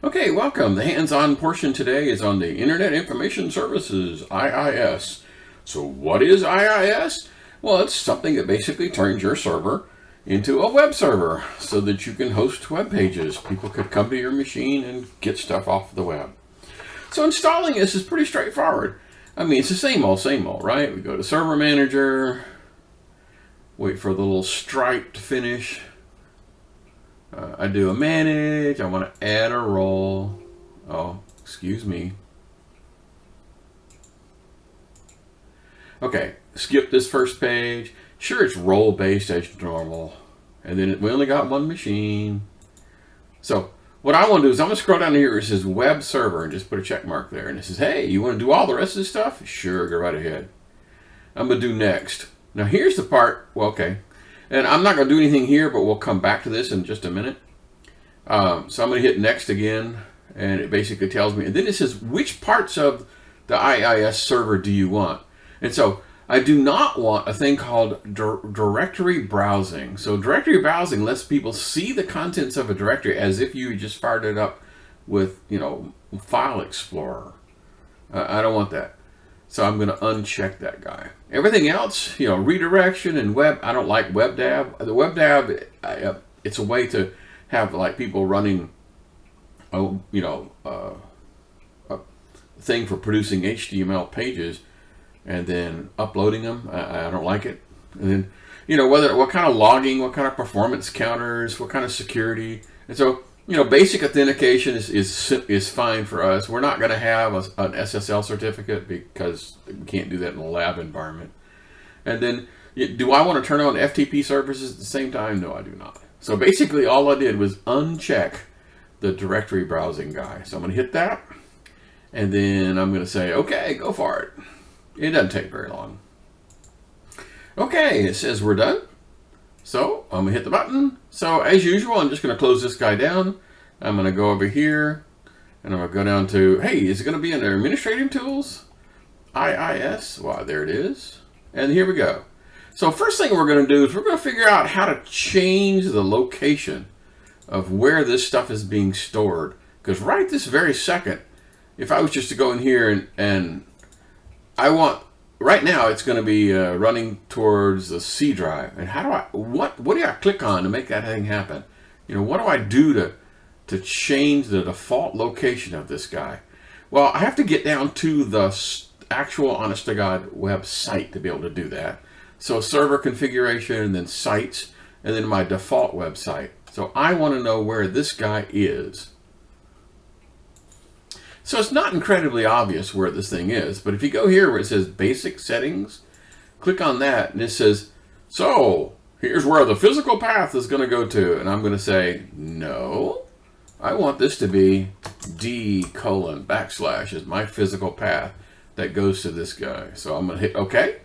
Okay, welcome. The hands-on portion today is on the Internet Information Services, IIS. So what is IIS? Well, it's something that basically turns your server into a web server so that you can host web pages. People could come to your machine and get stuff off the web. So installing this is pretty straightforward. I mean, it's the same old, right? We go to Server Manager, wait for the little stripe to finish. I do a manage. I want to add a role. Oh, excuse me. Okay, skip this first page. Sure, it's role-based as normal. And then we only got one machine. So what I want to do is I'm going to scroll down here. It says web server and just put a check mark there. And it says, hey, you want to do all the rest of this stuff? Sure, go right ahead. I'm going to do next. Now here's the part, well, okay. And I'm not going to do anything here, but we'll come back to this in just a minute. So I'm going to hit next again, and it basically tells me. And then it says, which parts of the IIS server do you want? And so I do not want a thing called directory browsing. So directory browsing lets people see the contents of a directory as if you just fired it up with, File Explorer. I don't want that. So I'm going to uncheck that guy. Everything else, redirection and web, I don't like WebDAV. The WebDAV, it's a way to have like people running, a thing for producing HTML pages and then uploading them. I don't like it. And then, what kind of logging, what kind of performance counters, what kind of security. And so, basic authentication is fine for us. We're not going to have an SSL certificate because we can't do that in a lab environment. And then, do I want to turn on FTP services at the same time? No, I do not. So basically, all I did was uncheck the directory browsing guy. So I'm going to hit that, and then I'm going to say, okay, go for it. It doesn't take very long. Okay, it says we're done. So I'm going to hit the button. So as usual, I'm just going to close this guy down. I'm going to go over here and I'm going to go down to, hey, is it going to be under administrative tools? IIS. Wow, there it is. And here we go. So first thing we're going to do is we're going to figure out how to change the location of where this stuff is being stored. Because right this very second, if I was just to go in here and I want, right now it's going to be running towards the C drive. And what do I click on to make that thing happen? What do I do to change the default location of this guy? Well, I have to get down to the actual honest to God website to be able to do that. So server configuration, and then sites, and then my default website. So I want to know where this guy is. So it's not incredibly obvious where this thing is, but if you go here where it says basic settings, click on that and it says, so here's where the physical path is going to go to. And I'm going to say, no, I want this to be D:\/ is my physical path that goes to this guy. So I'm going to hit OK.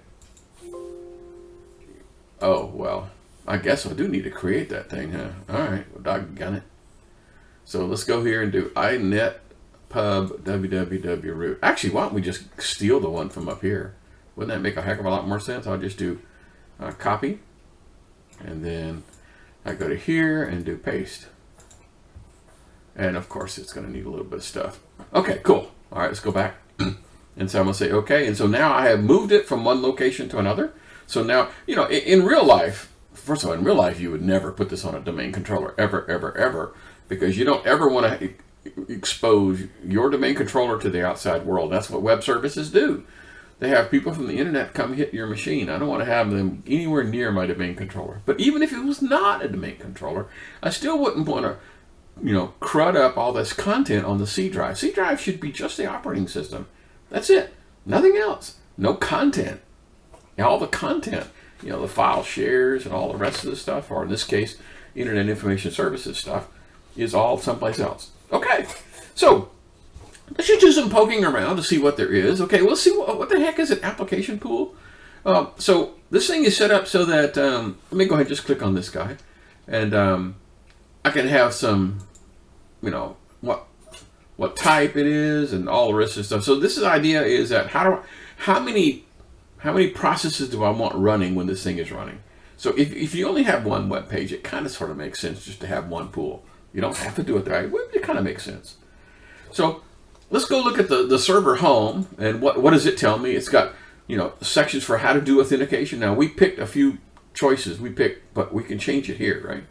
Oh, well, I guess I do need to create that thing, huh? All right, well, doggone it. So let's go here and do inet pub www root. Actually, why don't we just steal the one from up here? Wouldn't that make a heck of a lot more sense? I'll just do copy, and then I go to here and do paste. And of course, it's going to need a little bit of stuff. Okay, cool. All right, let's go back. And so I'm going to say okay. And so now I have moved it from one location to another. So now, in real life, first of all, in real life, you would never put this on a domain controller, ever, because you don't ever want to expose your domain controller to the outside world. That's what web services do. They have people from the internet come hit your machine. I don't want to have them anywhere near my domain controller. But even if it was not a domain controller, I still wouldn't want to, crud up all this content on the C drive. C drive should be just the operating system. That's it. Nothing else. No content. All the content, the file shares and all the rest of the stuff, or in this case, Internet Information Services stuff, is all someplace else. Okay, so let's just do some poking around to see what there is. Okay, let's see what the heck is an application pool. So this thing is set up so that, let me go ahead and just click on this guy, and I can have some, what type it is and all the rest of the stuff. So this idea is that how many processes do I want running when this thing is running? So if you only have one web page, it kind of sort of makes sense just to have one pool. You don't have to do it that way. Well, it kind of makes sense. So let's go look at the server home, and what does it tell me? It's got, sections for how to do authentication. Now, we picked a few choices. But we can change it here, right?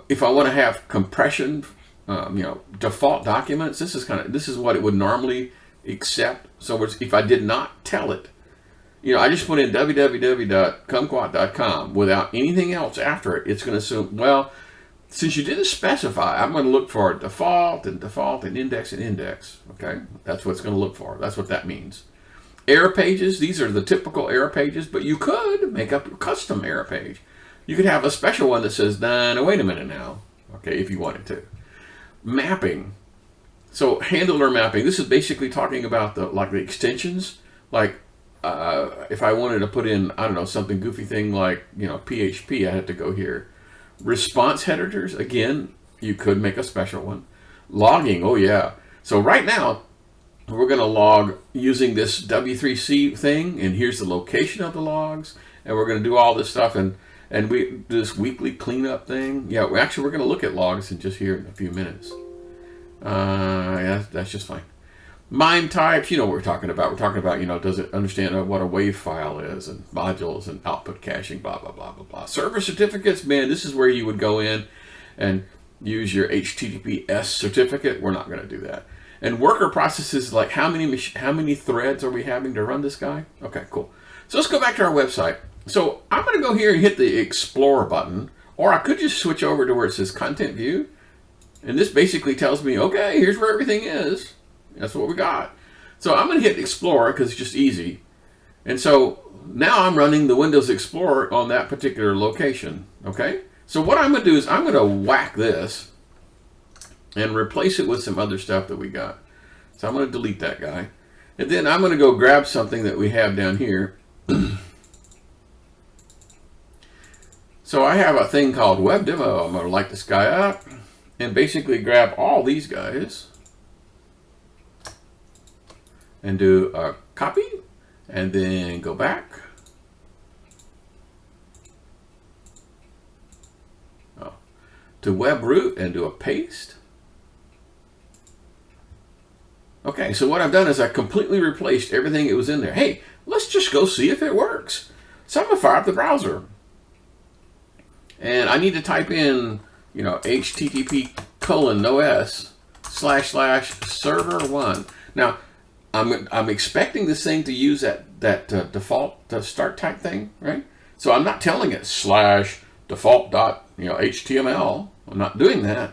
If I want to have compression, default documents, this is what it would normally accept. So if I did not tell it, I just put in www.kumquat.com without anything else after it, it's going to assume, well, since you didn't specify, I'm going to look for default and index and index. Okay, that's what it's going to look for. That's what that means. Error pages, these are the typical error pages, but you could make up a custom error page. You could have a special one that says, nah, no, wait a minute now. Okay, if you wanted to. Mapping. So handler mapping, this is basically talking about the extensions. Like if I wanted to put in, I don't know, something goofy thing like, PHP, I had to go here. Response headers, again, you could make a special one. Logging, oh yeah. So right now, we're going to log using this W3C thing, and here's the location of the logs, and we're going to do all this stuff, and we do this weekly cleanup thing. Yeah, we're going to look at logs in just here in a few minutes. Yeah, that's just fine. MIME types, you know what we're talking about. We're talking about, does it understand what a WAV file is, and modules, and output caching, blah, blah, blah, blah, blah. Server certificates, man, this is where you would go in and use your HTTPS certificate. We're not going to do that. And worker processes, like how many threads are we having to run this guy? Okay, cool. So let's go back to our website. So I'm going to go here and hit the Explore button, or I could just switch over to where it says Content View. And this basically tells me, okay, here's where everything is. That's what we got. So I'm going to hit Explorer because it's just easy. And so now I'm running the Windows Explorer on that particular location. Okay? So what I'm going to do is I'm going to whack this and replace it with some other stuff that we got. So I'm going to delete that guy. And then I'm going to go grab something that we have down here. So I have a thing called Web Demo. I'm going to light this guy up and basically grab all these guys and do a copy and then go back. To web root and do a paste. Okay, so what I've done is I completely replaced everything that was in there. Hey, let's just go see if it works. So I'm going to fire up the browser. And I need to type in, http://server1. Now, I'm expecting this thing to use that default start type thing, right? So I'm not telling it /default.html. I'm not doing that.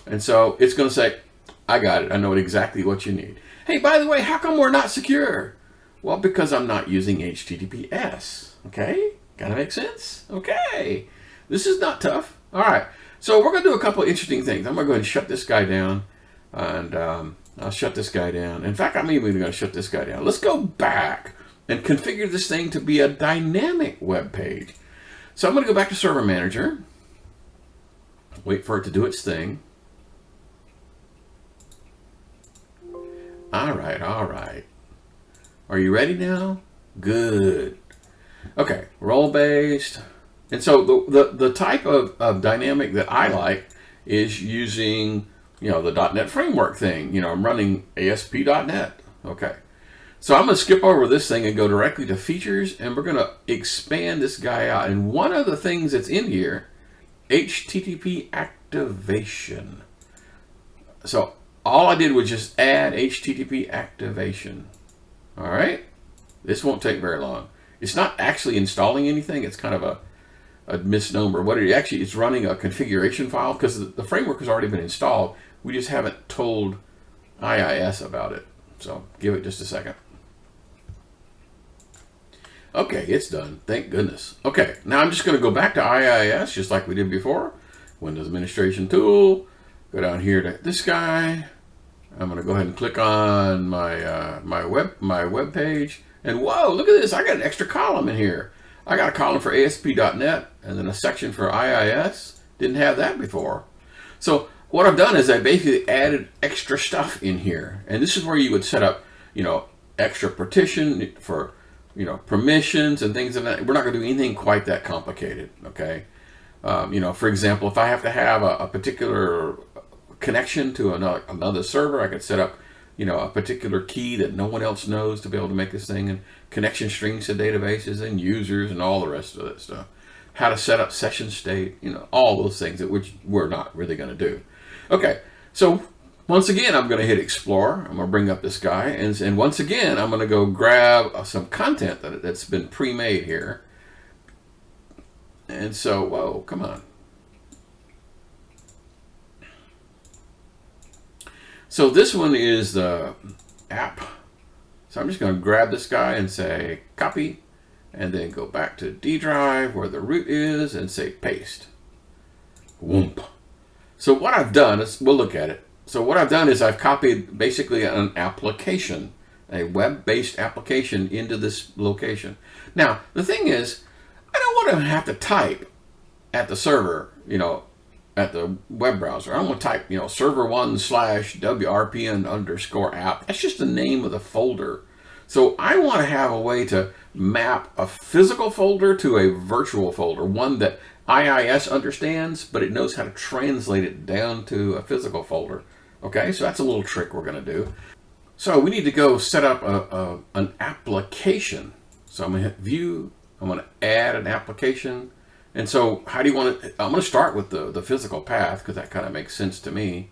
And so it's going to say, I got it. I know exactly what you need. Hey, by the way, how come we're not secure? Well, because I'm not using HTTPS. Okay? Kind of make sense? Okay. This is not tough. All right. So we're going to do a couple of interesting things. I'm going to go ahead and shut this guy down. And I'll shut this guy down. In fact, I'm even going to shut this guy down. Let's go back and configure this thing to be a dynamic web page. So I'm going to go back to Server Manager. Wait for it to do its thing. All right, all right. Are you ready now? Good. Okay, role-based. And so the type of dynamic that I like is using, the .NET framework thing. I'm running ASP.NET. Okay. So I'm going to skip over this thing and go directly to features, and we're going to expand this guy out. And one of the things that's in here, HTTP activation. So all I did was just add HTTP activation. All right. This won't take very long. It's not actually installing anything. It's kind of a misnomer. What it actually is running a configuration file because the framework has already been installed. We just haven't told IIS about it. So give it just a second. Okay, it's done. Thank goodness. Okay, now I'm just going to go back to IIS just like we did before. Windows Administration Tool. Go down here to this guy. I'm going to go ahead and click on my web page. And whoa, look at this. I got an extra column in here. I got a column for ASP.NET and then a section for IIS. Didn't have that before. So what I've done is I basically added extra stuff in here. And this is where you would set up, extra partition for, permissions and things of that. We're not going to do anything quite that complicated, okay? For example, if I have to have a particular connection to another server, I could set up, a particular key that no one else knows to be able to make this thing, and connection strings to databases and users and all the rest of that stuff. How to set up session state, all those things which we're not really going to do. Okay, so once again, I'm going to hit Explore. I'm going to bring up this guy, and once again, I'm going to go grab some content that's been pre-made here. And so, whoa, come on. So this one is the app. So I'm just going to grab this guy and say copy, and then go back to D drive where the root is and say paste. Whoomp. So what I've done is, we'll look at it. So what I've done is I've copied basically an application, a web-based application into this location. Now, the thing is, I don't want to have to type at the server, at the web browser. I don't want to type, server1/WRPN_app. That's just the name of the folder. So I want to have a way to map a physical folder to a virtual folder, one that IIS understands, but it knows how to translate it down to a physical folder. Okay, so that's a little trick we're going to do. So we need to go set up an application. So I'm going to hit View. I'm going to add an application. And so how do you want it? I'm going to start with the physical path because that kind of makes sense to me.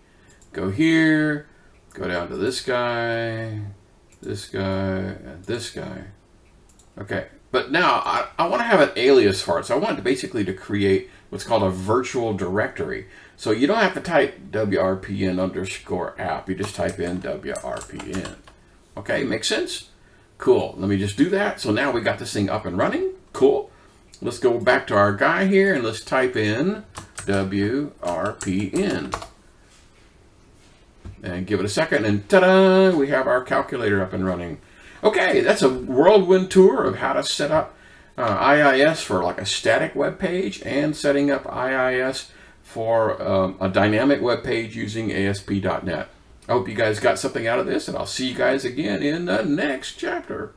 Go here, go down to this guy, and this guy. Okay, but now I want to have an alias for it. So I want basically to create what's called a virtual directory. So you don't have to type WRPN_app. You just type in WRPN. Okay, makes sense? Cool. Let me just do that. So now we got this thing up and running. Cool. Let's go back to our guy here and let's type in WRPN. And give it a second and ta-da! We have our calculator up and running. Okay, that's a whirlwind tour of how to set up IIS for like a static web page and setting up IIS for a dynamic web page using ASP.NET. I hope you guys got something out of this, and I'll see you guys again in the next chapter.